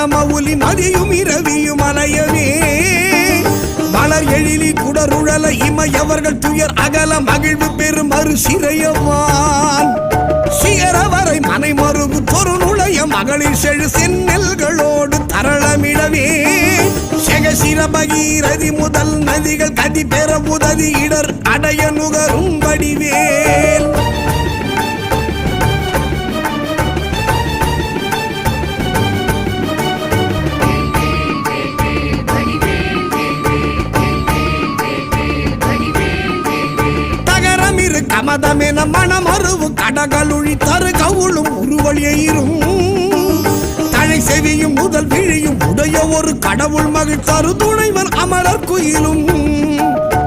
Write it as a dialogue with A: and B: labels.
A: மவுலி மதியும் இரவியும் அலையவே மலர் எழிலி குடருழல இமையவர்கள் துயர் அகல மகிழ்வு பெரும் மறு சிறையவான் சிகரவரை மனை மருகு தொரு நுழைய மகளிர் செழு செந்நெல்களோடு தரளமிடவே செகசிர பகீரதி முதல் நதிகள் கதி பெற உதவி இடர் அடைய நுகரும் வடிவேல் கமதமென மனமருவு கடகளுழி தரு கவுளும் உருவழியும் தழை செவியும் முதல் விழியும் உடைய ஒரு கடவுள் மகிழ் தரு துணைவர் அமரர் குயிலும்